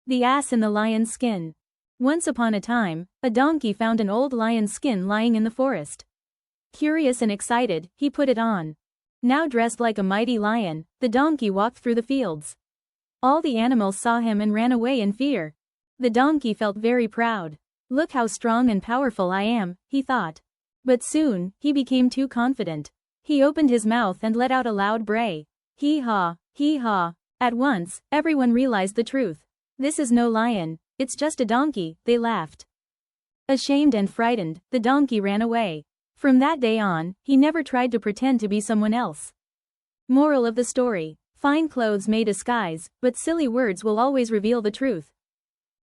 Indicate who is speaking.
Speaker 1: The ass in the lion's skin. Once upon a time, a donkey found an old lion's skin lying in the forest. Curious and excited, he put it on. Now dressed like a mighty lion, the donkey walked through the fields. All the animals saw him and ran away in fear. The donkey felt very proud. Look how strong and powerful I am, he thought. But soon, he became too confident. He opened his mouth and let out a loud bray. Hee-haw, hee-haw. At once, everyone realized the truth. This is no lion, it's just a donkey, they laughed. Ashamed and frightened, the donkey ran away. From that day on, he never tried to pretend to be someone else. Moral of the story: fine clothes may disguise, but silly words will always reveal the truth.